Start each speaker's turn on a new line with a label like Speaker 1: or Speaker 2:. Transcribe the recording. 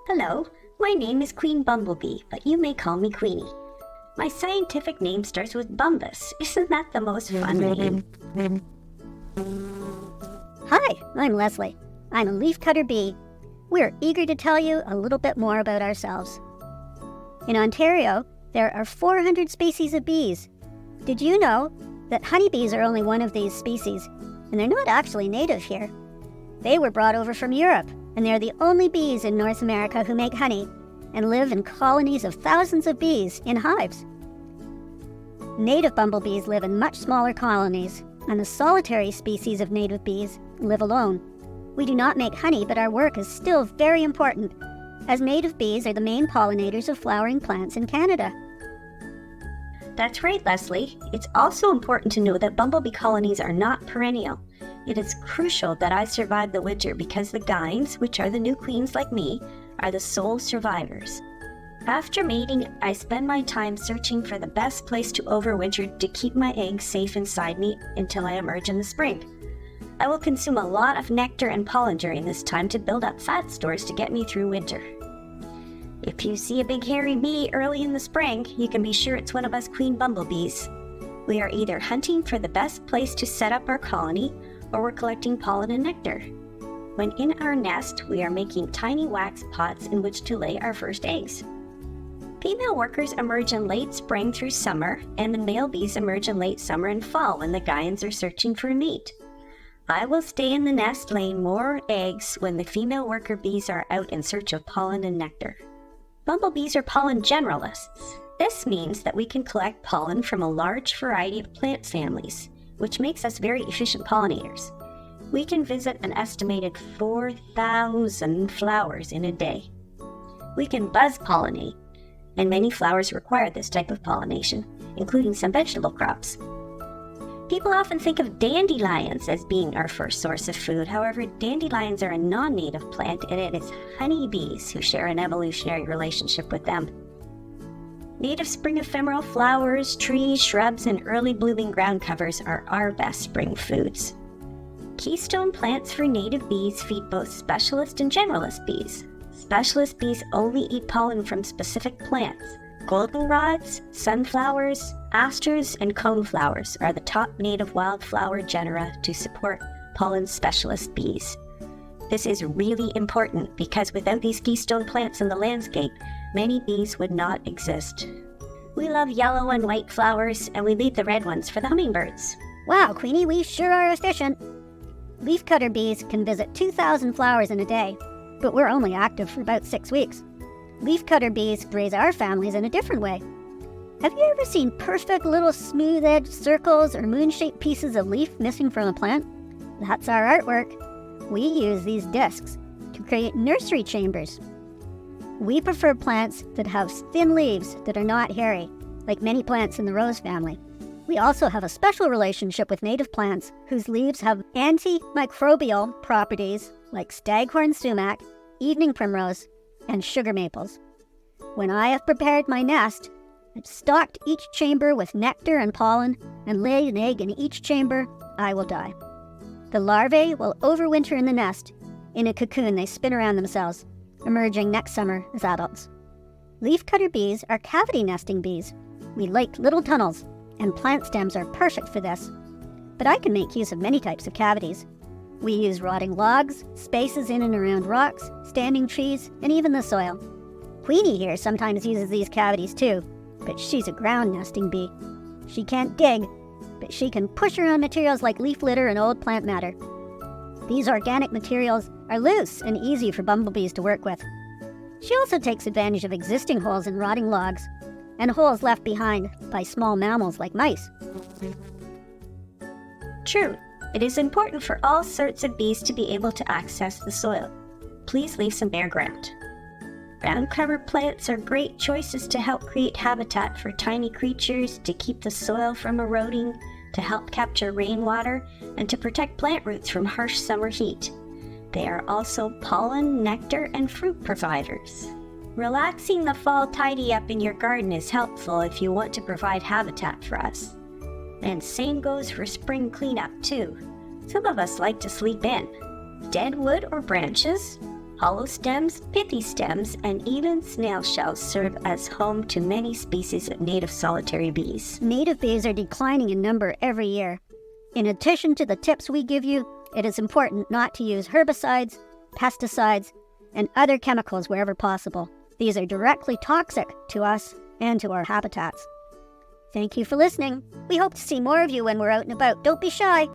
Speaker 1: Hello, my name is Queen Bumblebee, but you may call me Queenie. My scientific name starts with Bumbus. Isn't that the most fun name?
Speaker 2: Hi, I'm Leslie. I'm a leafcutter bee. We're eager to tell you a little bit more about ourselves. In Ontario, there are 400 species of bees. Did you know that honeybees are only one of these species, and they're not actually native here? They were brought over from Europe, and they're the only bees in North America who make honey and live in colonies of thousands of bees in hives. Native bumblebees live in much smaller colonies, and the solitary species of native bees live alone. We do not make honey, but our work is still very important, as native bees are the main pollinators of flowering plants in Canada.
Speaker 1: That's right, Leslie. It's also important to know that bumblebee colonies are not perennial. It is crucial that I survive the winter because the guines, which are the new queens like me, are the sole survivors. After mating, I spend my time searching for the best place to overwinter to keep my eggs safe inside me until I emerge in the spring. I will consume a lot of nectar and pollen during this time to build up fat stores to get me through winter. If you see a big hairy bee early in the spring, you can be sure it's one of us queen bumblebees. We are either hunting for the best place to set up our colony, or we're collecting pollen and nectar. When in our nest, we are making tiny wax pots in which to lay our first eggs. Female workers emerge in late spring through summer, and the male bees emerge in late summer and fall when the guines are searching for a mate. I will stay in the nest laying more eggs when the female worker bees are out in search of pollen and nectar. Bumblebees are pollen generalists. This means that we can collect pollen from a large variety of plant families, which makes us very efficient pollinators. We can visit an estimated 4,000 flowers in a day. We can buzz pollinate, and many flowers require this type of pollination, including some vegetable crops. People often think of dandelions as being our first source of food. However, dandelions are a non-native plant, and it is honeybees who share an evolutionary relationship with them. Native spring ephemeral flowers, trees, shrubs, and early blooming ground covers are our best spring foods. Keystone plants for native bees feed both specialist and generalist bees. Specialist bees only eat pollen from specific plants. Goldenrods, sunflowers, asters, and coneflowers are the top native wildflower genera to support pollen specialist bees. This is really important because without these keystone plants in the landscape, many bees would not exist. We love yellow and white flowers, and we leave the red ones for the hummingbirds.
Speaker 2: Wow, Queenie, we sure are efficient. Leafcutter bees can visit 2,000 flowers in a day, but we're only active for about 6 weeks. Leafcutter bees raise our families in a different way. Have you ever seen perfect little smooth-edged circles or moon-shaped pieces of leaf missing from a plant? That's our artwork. We use these discs to create nursery chambers. We prefer plants that have thin leaves that are not hairy, like many plants in the rose family. We also have a special relationship with native plants whose leaves have antimicrobial properties like staghorn sumac, evening primrose, and sugar maples. When I have prepared my nest, I've stocked each chamber with nectar and pollen and laid an egg in each chamber, I will die. The larvae will overwinter in the nest. In a cocoon, they spin around themselves, emerging next summer as adults. Leafcutter bees are cavity nesting bees. We like little tunnels, and plant stems are perfect for this. But I can make use of many types of cavities. We use rotting logs, spaces in and around rocks, standing trees, and even the soil. Queenie here sometimes uses these cavities too, but she's a ground nesting bee. She can't dig, but she can push around materials like leaf litter and old plant matter. These organic materials are loose and easy for bumblebees to work with. She also takes advantage of existing holes in rotting logs and holes left behind by small mammals like mice.
Speaker 1: True. It is important for all sorts of bees to be able to access the soil. Please leave some bare ground. Ground cover plants are great choices to help create habitat for tiny creatures, to keep the soil from eroding, to help capture rainwater, and to protect plant roots from harsh summer heat. They are also pollen, nectar, and fruit providers. Relaxing the fall tidy up in your garden is helpful if you want to provide habitat for us. And same goes for spring cleanup too. Some of us like to sleep in. Dead wood or branches, hollow stems, pithy stems, and even snail shells serve as home to many species of native solitary bees.
Speaker 2: Native bees are declining in number every year. In addition to the tips we give you, it is important not to use herbicides, pesticides, and other chemicals wherever possible. These are directly toxic to us and to our habitats. Thank you for listening. We hope to see more of you when we're out and about. Don't be shy.